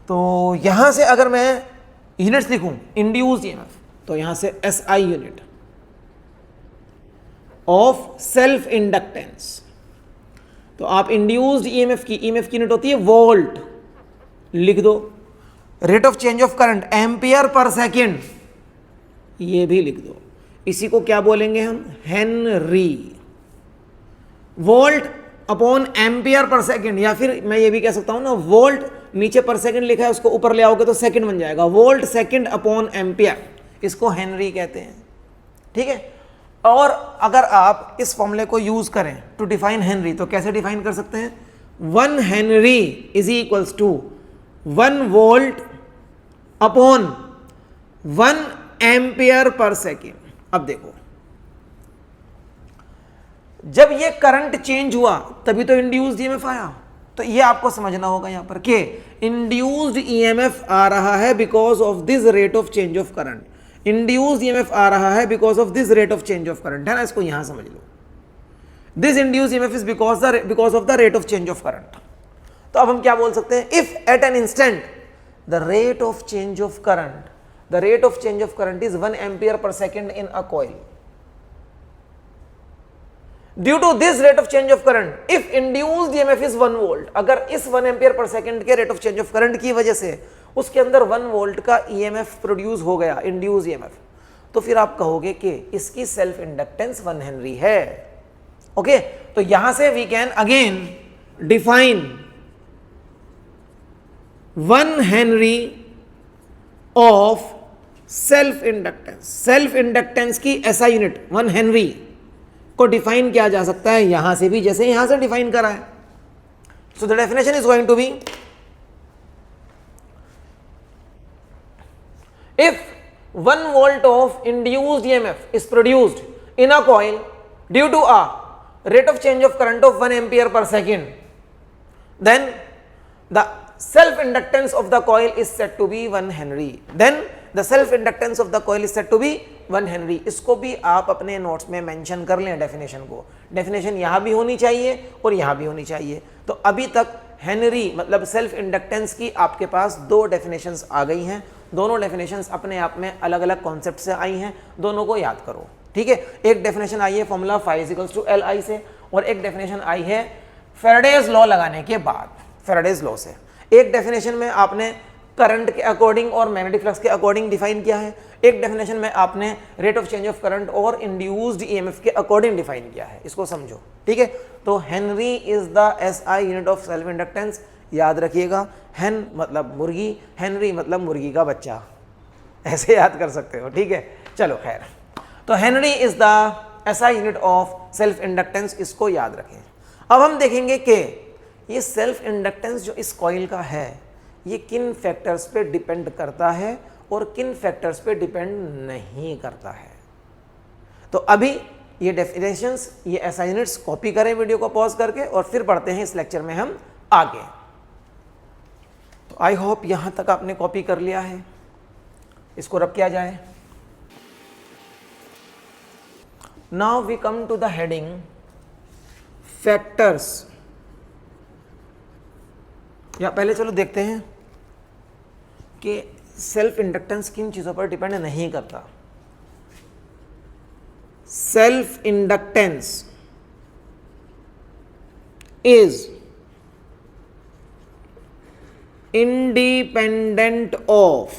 तो यहाँ से अगर मैं यूनिट्स लिखूँ इंड्यूस्ड ईएमएफ, तो यहाँ से S I unit of self inductance तो आप इंड्यूस्ड ईएमएफ की यूनिट होती है वोल्ट, लिख दो। Rate of change of current ampere per second, ये भी लिख दो। इसी को क्या बोलेंगे हम? Henry. Volt upon ampere per second, या फिर मैं ये भी कह सकता हूं ना, वोल्ट नीचे पर सेकेंड लिखा है, उसको ऊपर ले आओगे तो सेकेंड बन जाएगा। वोल्ट सेकेंड अपॉन एम्पियर, इसको हेनरी कहते हैं। ठीक है। और अगर आप इस फॉर्मूले को यूज करें टू डिफाइन हेनरी, तो कैसे डिफाइन कर सकते हैं? 1 henry is equals to 1 volt upon 1 ampere per second. अब देखो, जब ये करंट चेंज हुआ तभी तो इंड्यूस्ड ईएमएफ आया। तो ये आपको समझना होगा यहां पर कि इंड्यूस्ड ईएमएफ आ रहा है because of this rate of change of current. Induced EMF आ रहा है because of this rate of change of current, है ना? इसको यहां समझ लो। This induced EMF is because of the rate of change of current. तो अब हम क्या बोल सकते हैं? If at an instant the rate of change of current, the rate of change of current is 1 ampere per second in a coil, due to this rate of change of current if induced EMF is 1 volt, अगर इस 1 ampere per second के rate of change of current की वजह से उसके अंदर 1 volt का EMF produce हो गया, इंड्यूस्ड ईएमएफ, तो फिर आप कहोगे कि इसकी सेल्फ इंडक्टेंस 1 हेनरी है। ओके, तो यहां से we can again define 1 henry of self inductance. Self inductance की ऐसा यूनिट 1 हेनरी को डिफाइन किया जा सकता है यहां से भी, जैसे यहां से डिफाइन करा है। So the definition is going to be, if 1 volt of induced EMF is produced in a coil due to a rate of change of current of 1 ampere per second, then the self inductance of the coil is said to be 1 Henry. Then the self inductance of the coil is said to be 1 Henry. इसको भी आप अपने notes में mention कर लें definition को। Definition यहां भी होनी चाहिए और यहां भी होनी चाहिए। तो अभी तक हेनरी मतलब सेल्फ इंडक्टेंस की आपके पास 2 डेफिनेशंस आ गई हैं। दोनों डेफिनेशंस अपने आप में अलग अलग कॉन्सेप्ट से आई हैं, दोनों को याद करो। ठीक है, एक डेफिनेशन आई है फॉर्मूला φ=Li से, और एक डेफिनेशन आई है फैराडेज लॉ लगाने के बाद, फैराडेज लॉ से। एक डेफिनेशन में आपने करंट के अकॉर्डिंग और मैग्नेटिक फ्लक्स के अकॉर्डिंग डिफाइन किया है, एक डेफिनेशन में आपने rate of change of current और इंड्यूस्ड ईएमएफ के अकॉर्डिंग डिफाइन किया है। इसको समझो। ठीक है, तो Henry is the SI unit of self inductance. याद रखिएगा, हेन मतलब मुर्गी, हेनरी मतलब मुर्गी का बच्चा, ऐसे याद कर सकते हो। ठीक है, चलो खैर, तो Henry is the SI unit of self inductance, इसको याद रखें। अब हम देखेंगे कि ये सेल्फ इंडक्टेंस जो इस कॉइल का है ये किन फैक्टर्स पे डिपेंड करता है और किन फैक्टर्स पे डिपेंड नहीं करता है। तो अभी ये डेफिनेशंस, ये एसआई यूनिट्स कॉपी करें वीडियो को पॉज करके, और फिर पढ़ते हैं इस लेक्चर में हम आगे। तो आई होप यहां तक आपने कॉपी कर लिया है। इसको रब किया जाए। Now we come to the heading factors, या पहले चलो देखते हैं कि सेल्फ इंडक्टेंस किन चीजों पर डिपेंड नहीं करता। Self inductance is independent of,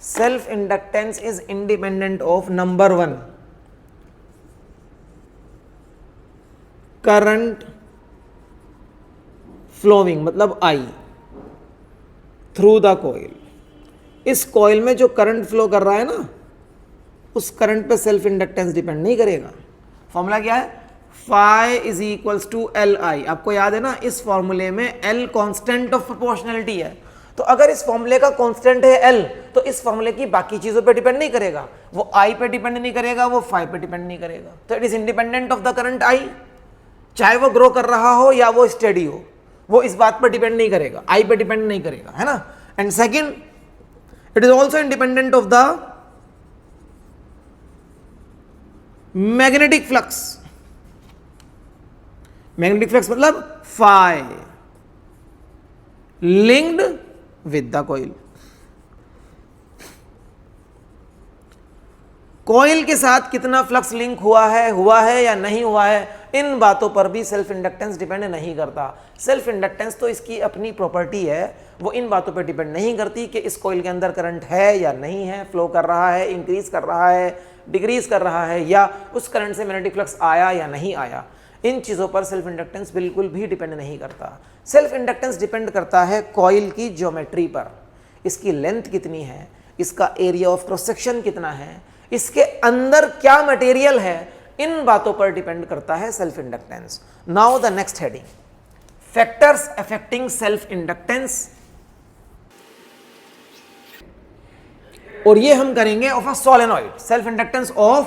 self inductance is independent of number 1 current flowing मतलब आई थ्रू द कॉइल। इस कॉइल में जो करंट फ्लो कर रहा है ना, उस करंट पे सेल्फ इंडक्टेंस डिपेंड नहीं करेगा। फॉर्मूला क्या है? φ=Li। आपको याद है ना, इस फॉर्मूले में L कांस्टेंट ऑफ प्रोपोर्शनलिटी है। तो अगर इस फॉर्मूले का कांस्टेंट है L, तो इस फॉर्मूले की बाकी चीजों पे डिपेंड नहीं करेगा। वो I पे डिपेंड नहीं करेगा, वो φ पे डिपेंड नहीं करेगा। तो it is independent of the current I, चाहे वो ग्रो कर रहा हो या वो स्टेडी हो, वो इस बात पर डिपेंड नहीं करेगा, I पे डिपेंड नहीं करेगा, है ना। And second, it is also independent of the magnetic flux. Magnetic flux मतलब phi linked with the coil. Coil के साथ कितना फ्लक्स लिंक हुआ है या नहीं हुआ है, इन बातों पर भी सेल्फ इंडक्टेंस डिपेंड नहीं करता। सेल्फ इंडक्टेंस तो इसकी अपनी प्रॉपर्टी है, वो इन बातों पर डिपेंड नहीं करती कि इस कॉइल के अंदर करंट है या नहीं है, फ्लो कर रहा है, इंक्रीज कर रहा है, डिक्रीज कर रहा है, या उस करंट से मैग्नेटिक फ्लक्स आया या नहीं आया। इन चीज़ों पर सेल्फ इंडक्टेंस बिल्कुल भी डिपेंड नहीं करता। सेल्फ इंडक्टेंस डिपेंड करता है कॉइल की ज्योमेट्री पर, इसकी लेंथ कितनी है, इसका एरिया ऑफ क्रॉस सेक्शन कितना है, इसके अंदर क्या मटेरियल है, इन बातों पर डिपेंड करता है self inductance. Now the next heading, factors affecting self inductance, और ये हम करेंगे of a solenoid, self inductance of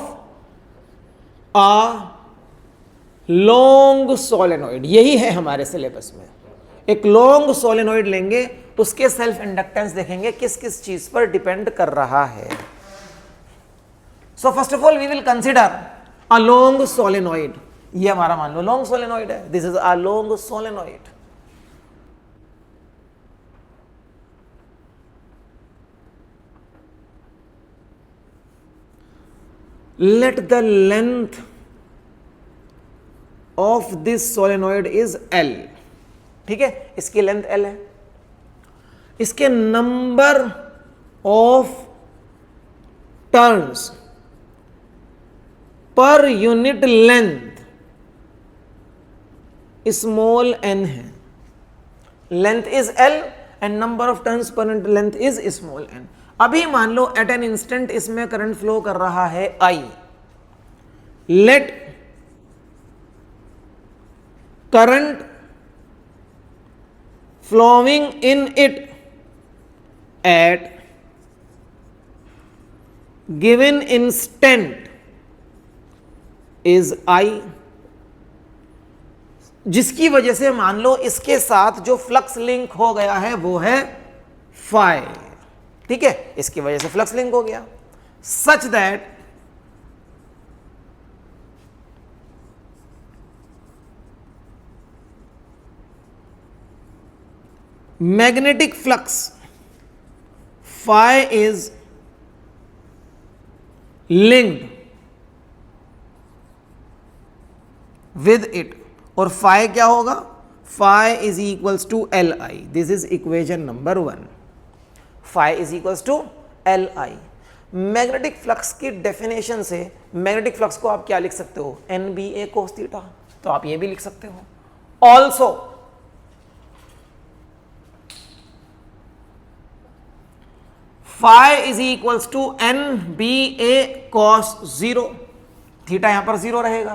a long solenoid. यही है हमारे सिलेबस में, एक लॉन्ग सोलेनॉइड लेंगे, उसके सेल्फ इंडक्टेंस देखेंगे किस किस चीज पर डिपेंड कर रहा है। So first of all we will consider a long solenoid. ये हमारा मान लो लॉन्ग सोलेनॉइड है, this is a long solenoid. Let the length of this solenoid is L। ठीक है, इसकी लेंथ L है, इसके number of turns per unit length small n है। Length is L and number of turns per unit length is small n। अभी मान लो at an instant इसमें करंट फ्लो कर रहा है I। Let current flowing in it at given instant is I, जिसकी वजह से मान लो इसके साथ जो फ्लक्स लिंक हो गया है वो है फाई। ठीक है, इसकी वजह से फ्लक्स लिंक हो गया, such that magnetic flux phi is linked with it, और phi क्या होगा, phi is equals to Li। this is equation number 1। phi is equals to Li। Magnetic flux की डेफिनेशन से मैग्नेटिक फ्लक्स को आप क्या लिख सकते हो, NBA cos थीटा, तो आप ये भी लिख सकते हो। Also phi is equals to NBA cos 0। Theta यहां पर 0 रहेगा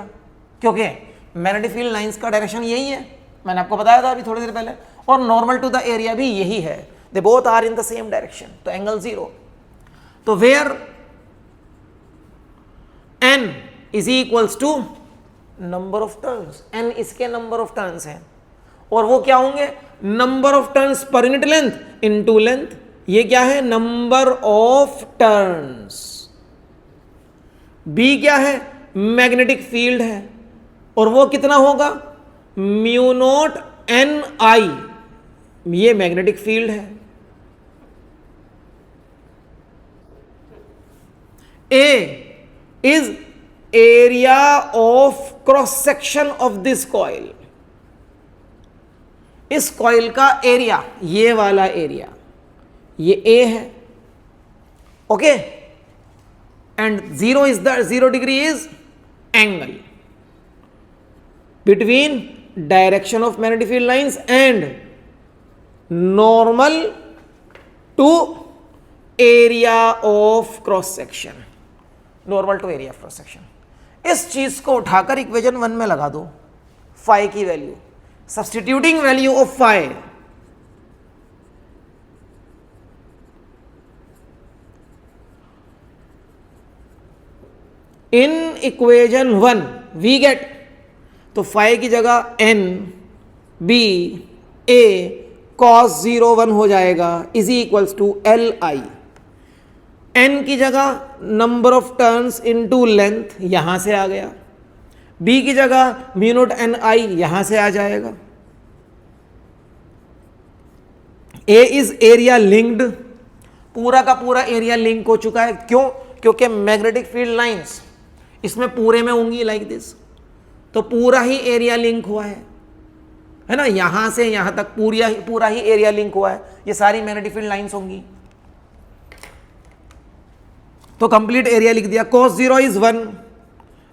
क्योंकि मैग्नेटिक फील्ड लाइंस का डायरेक्शन यही है, मैंने आपको बताया था अभी थोड़ी देर पहले, और नॉर्मल टू द एरिया भी यही है, they both are in the same direction, तो एंगल 0। तो where n is equals to number of turns, n इसके नंबर ऑफ टर्न्स हैं, और वो क्या होंगे, number of turns per unit length into length. ये क्या है, नंबर ऑफ टर्न्स। B क्या है, मैग्नेटिक फील्ड है, और वो कितना होगा, म्यू नॉट NI, ये मैग्नेटिक फील्ड है। A is area of cross section of this coil, इस कॉइल का एरिया, ये वाला एरिया, ये A है, okay, and 0 is the 0 degree is angle between direction of magnetic field lines and normal to area of cross section, normal to area of cross section. इस चीज को उठाकर इक्वेशन 1 में लगा दो, फाई की value, substituting value of phi in equation 1 we get, तो phi की जगह NBA cos 0 1 हो जाएगा is equals to Li। n की जगह number of turns into length, यहां से आ गया, B की जगह म्यू नॉट NI यहां से आ जाएगा। A इज एरिया लिंक्ड, पूरा का पूरा एरिया लिंक हो चुका है, क्यों, क्योंकि मैग्नेटिक फील्ड लाइंस इसमें पूरे में होंगी लाइक दिस, तो पूरा ही एरिया लिंक हुआ है ना, यहां से यहां तक पूरा ही एरिया लिंक हुआ है, ये सारी मैग्नेटिक फील्ड लाइंस होंगी। तो कंप्लीट एरिया लिख दिया। cos 0 is 1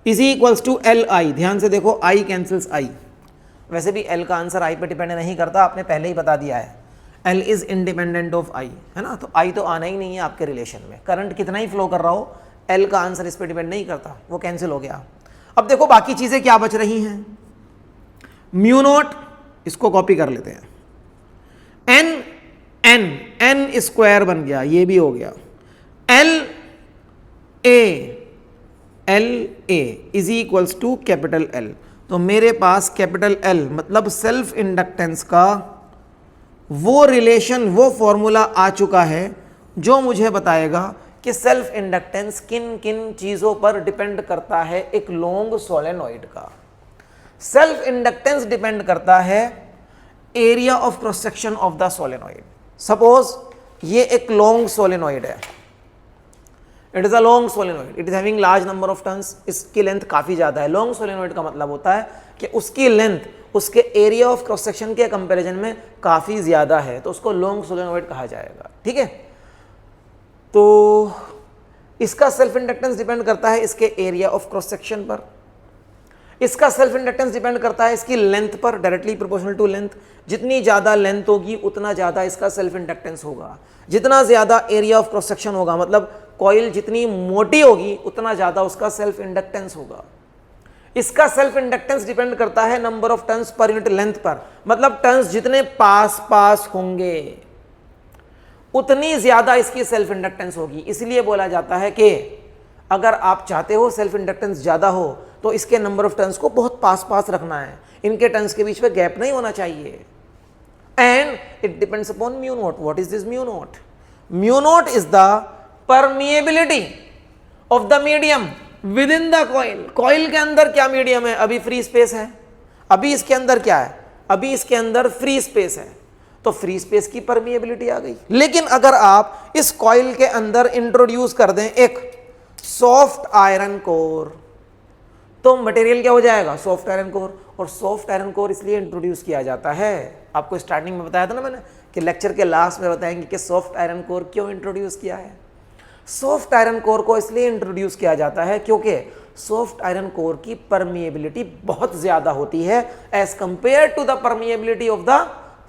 is equals to L I. ध्यान से देखो, आई कैंसिल्स आई। वैसे भी एल का आंसर आई पे डिपेंड नहीं करता, आपने पहले ही बता दिया है, एल इज इंडिपेंडेंट ऑफ आई, है ना। तो आई तो आना ही नहीं है आपके रिलेशन में, करंट कितना ही फ्लो कर रहा हो, एल का आंसर इस पे डिपेंड नहीं करता, वो कैंसिल हो गया। अब देखो बाकी चीजें क्या बच रही हैं। म्यू नॉट, इसको कॉपी कर लेते हैं, एन एन एन स्क्वायर बन गया, ये भी हो गया, L A is equals to capital L. तो मेरे पास कैपिटल एल मतलब सेल्फ इंडक्टेंस का वो रिलेशन, वो फॉर्मूला आ चुका है जो मुझे बताएगा कि सेल्फ इंडक्टेंस किन किन चीजों पर डिपेंड करता है। एक लॉन्ग सोलेनॉइड का सेल्फ इंडक्टेंस डिपेंड करता है area of cross section of the solenoid. Suppose ये एक लॉन्ग सोलेनॉइड है, it is a long solenoid, it is having large number of turns, इसकी लेंथ काफी ज्यादा है। लॉन्ग सोलेनॉइड का मतलब होता है कि उसकी लेंथ उसके एरिया ऑफ क्रॉस सेक्शन के कंपैरिजन में काफी ज्यादा है, तो उसको लॉन्ग सोलेनॉइड कहा जाएगा। ठीक है, तो इसका सेल्फ इंडक्टेंस डिपेंड करता है इसके एरिया ऑफ क्रॉस सेक्शन पर, इसका सेल्फ इंडक्टेंस डिपेंड करता है इसकी लेंथ पर, डायरेक्टली प्रोपोर्शनल टू लेंथ। जितनी ज्यादा लेंथ होगी उतना ज्यादा इसका सेल्फ इंडक्टेंस होगा, जितना ज्यादा एरिया ऑफ क्रॉस सेक्शन होगा, मतलब कॉइल जितनी मोटी होगी उतना ज्यादा उसका सेल्फ इंडक्टेंस होगा। इसका सेल्फ इंडक्टेंस डिपेंड करता है number of turns per unit length पर, मतलब टर्न्स जितने पास पास होंगे उतनी ज्यादा इसकी सेल्फ इंडक्टेंस होगी। इसलिए बोला जाता है कि अगर आप चाहते हो सेल्फ इंडक्टेंस ज्यादा हो तो इसके नंबर ऑफ टर्न्स को बहुत पास पास रखना है, इनके टर्न्स के बीच में गैप नहीं होना चाहिए। And it depends upon mu naught. What is this mu naught? Mu naught is the permeability of the medium with in the coil. Coil के अंदर क्या मीडियम है? अभी फ्री स्पेस है। अभी इसके अंदर क्या है? अभी इसके अंदर फ्री स्पेस है, तो फ्री स्पेस की परमिएबिलिटी आ गई। लेकिन अगर आप इस कॉइल के अंदर इंट्रोड्यूस कर दें एक सॉफ्ट आयरन कोर, तो मटेरियल क्या हो जाएगा? Soft iron core. और सॉफ्ट आयरन कोर इसलिए इंट्रोड्यूस किया जाता है, आपको स्टार्टिंग में बताया था ना मैंने कि लेक्चर के लास्ट में बताएंगे कि सॉफ्ट आयरन कोर क्यों इंट्रोड्यूस किया है। सॉफ्ट आयरन कोर को इसलिए इंट्रोड्यूस किया जाता है क्योंकि सॉफ्ट आयरन कोर की परमिएबिलिटी बहुत ज्यादा होती है as compare to the permeability of the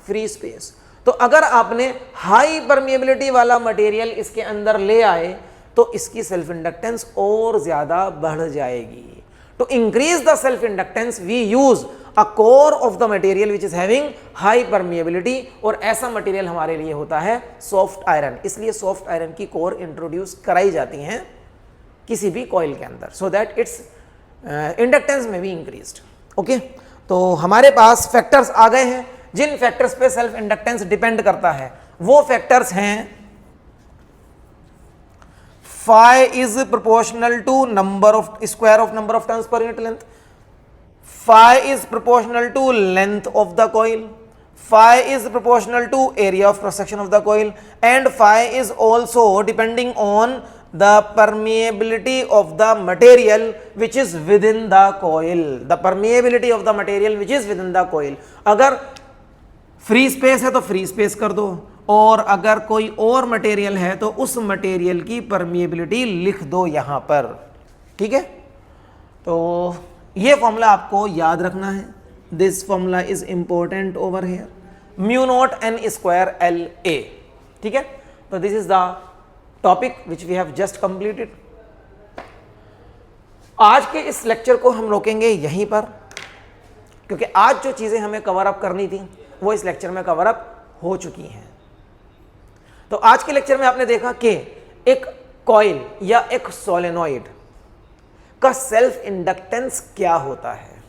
free space. तो अगर आपने हाई परमिएबिलिटी वाला मटेरियल इसके अंदर ले आए तो इसकी सेल्फ इंडक्टेंस और ज्यादा बढ़ जाएगी। To increase the self inductance we use a core of the material which is having high permeability, और ऐसा मटेरियल हमारे लिए होता है सॉफ्ट आयरन। इसलिए सॉफ्ट आयरन की कोर इंट्रोड्यूस कराई जाती हैं किसी भी कॉइल के अंदर, सो दैट इट्स इंडक्टेंस में भी इंक्रीज्ड। ओके, तो हमारे पास फैक्टर्स आ गए हैं जिन फैक्टर्स पे सेल्फ इंडक्टेंस डिपेंड करता है। वो फैक्टर्स हैं phi is proportional to square of number of turns per unit length, phi is proportional to length of the coil, phi is proportional to area of cross section of the coil, and phi is also depending on the permeability of the material which is within the coil, the permeability of the material which is within the coil। अगर free space है तो free space कर दो, और अगर कोई और material है तो उस मटेरियल की परमिएबिलिटी लिख दो यहां पर। ठीक है, तो ये फॉर्मूला आपको याद रखना है। This formula is important over here, mu not N square L A. ठीक है, तो this is the topic which we have just completed. आज के इस लेक्चर को हम रोकेंगे यहीं पर, क्योंकि आज जो चीजें हमें कवर अप करनी थी वो इस लेक्चर में कवर अप हो चुकी हैं। तो आज के लेक्चर में आपने देखा कि एक कॉइल या एक सोलेनॉइड का सेल्फ इंडक्टेंस क्या होता है।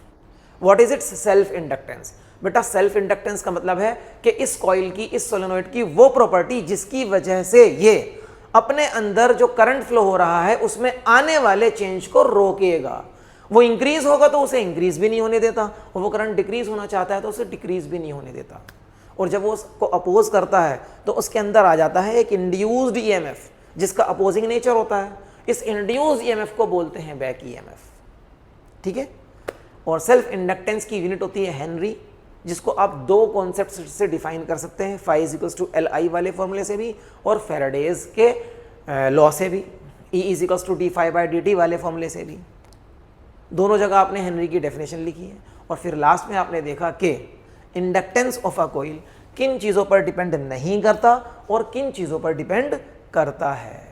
What is it's self inductance? बेटा सेल्फ इंडक्टेंस का मतलब है कि इस कॉइल की, इस सोलेनॉइड की वो प्रॉपर्टी जिसकी वजह से ये अपने अंदर जो करंट फ्लो हो रहा है उसमें आने वाले चेंज को रोकेगा। वो इंक्रीज होगा तो उसे इंक्रीज भी नहीं होने देता, और वो करंट डिक्रीज होना चाहता है तो उसे डिक्रीज भी नहीं होने देता। और जब वो उसको अपोज करता है तो उसके अंदर आ जाता है एक इंड्यूस्ड ईएमएफ जिसका अपोजिंग नेचर होता है। इस इंड्यूस्ड ईएमएफ को बोलते हैं बैक ईएमएफ। ठीक है, और सेल्फ इंडक्टेंस की यूनिट होती है हेनरी, जिसको आप दो कॉन्सेप्ट से डिफाइन कर सकते हैं, phi is equals to LI वाले फॉर्मूले से भी और फेराडेज के लॉ से भी, E is equals to d∅dt वाले फॉर्मूले से भी। दोनों जगह आपने हेनरी की डेफिनेशन लिखी है और फिर लास्ट में आपने देखा कि इंडक्टेंस ऑफ अ कॉइल किन चीज़ों पर डिपेंड नहीं करता और किन चीज़ों पर डिपेंड करता है।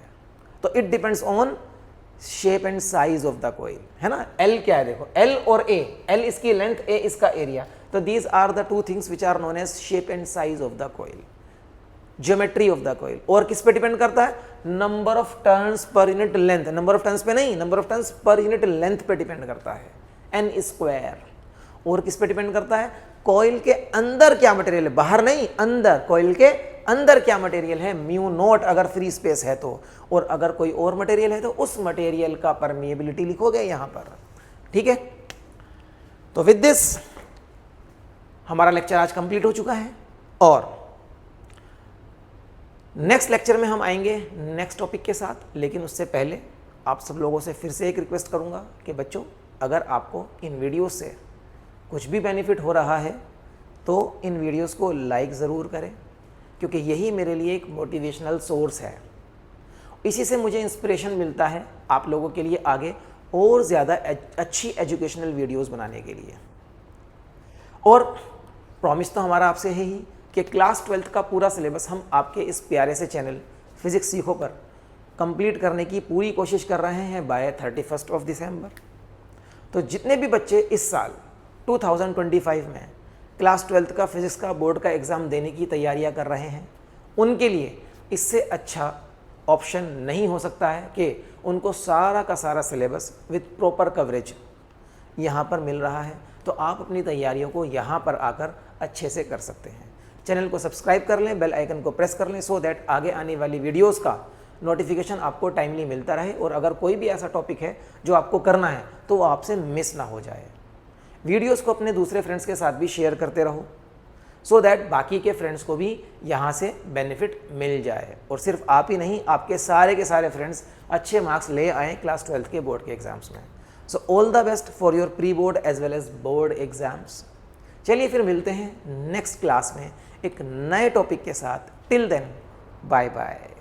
तो it depends on shape and size of the coil, है ना। L क्या है, देखो L और A, L इसकी लेंथ, A इसका एरिया, तो these are the two things which are known as shape and size of the coil, geometry of the coil. और किस पे डिपेंड करता है, number of turns per unit length, number of turns पे नहीं, number of turns per unit length पे depend करता है, N स्क्वायर। और किस पे डिपेंड करता है, कॉइल के अंदर क्या मटेरियल है, बाहर नहीं अंदर, कॉइल के अंदर क्या मटेरियल है, म्यू नॉट अगर फ्री स्पेस है तो, और अगर कोई और मटेरियल है तो उस मटेरियल का परमिएबिलिटी लिखोगे यहां पर, ठीक है। तो विद दिस हमारा लेक्चर आज कंप्लीट हो चुका है और नेक्स्ट लेक्चर में हम आएंगे नेक्स्ट टॉपिक के साथ। लेकिन उससे पहले आप सब लोगों से फिर से एक रिक्वेस्ट करूंगा कि बच्चों, अगर आपको इन वीडियोस से कुछ भी बेनिफिट हो रहा है तो इन वीडियोस को लाइक ज़रूर करें, क्योंकि यही मेरे लिए एक मोटिवेशनल सोर्स है। इसी से मुझे इंस्पिरेशन मिलता है आप लोगों के लिए आगे और ज़्यादा अच्छी एजुकेशनल वीडियोस बनाने के लिए। और प्रॉमिस तो हमारा आपसे है ही कि क्लास 12th का पूरा सिलेबस हम आपके इस प्यारे से चैनल फिजिक्स सीखो पर कंप्लीट करने की पूरी कोशिश कर रहे हैं बाय 31 दिसंबर। तो जितने भी बच्चे इस साल 2025 में क्लास 12th का फिजिक्स का बोर्ड का एग्ज़ाम देने की तैयारियां कर रहे हैं, उनके लिए इससे अच्छा ऑप्शन नहीं हो सकता है कि उनको सारा का सारा सिलेबस विद प्रॉपर कवरेज यहाँ पर मिल रहा है। तो आप अपनी तैयारियों को यहाँ पर आकर अच्छे से कर सकते हैं। चैनल को सब्सक्राइब कर लें, बेल आइकन को प्रेस कर लें, सो दैट आगे आने वाली वीडियोस का नोटिफिकेशन आपको टाइमली मिलता रहे। और अगर कोई भी ऐसा टॉपिक है जो आपको करना है तो वो आपसे मिस ना हो जाए। वीडियोस को अपने दूसरे फ्रेंड्स के साथ भी शेयर करते रहो, सो दैट बाकी के फ्रेंड्स को भी यहाँ से बेनिफिट मिल जाए। और सिर्फ आप ही नहीं, आपके सारे के सारे फ्रेंड्स अच्छे मार्क्स ले आएँ क्लास 12th के बोर्ड के एग्जाम्स में। So all the best for your pre board as well as board exams. चलिए फिर मिलते हैं नेक्स्ट क्लास में एक नए टॉपिक के साथ। Till then, bye bye.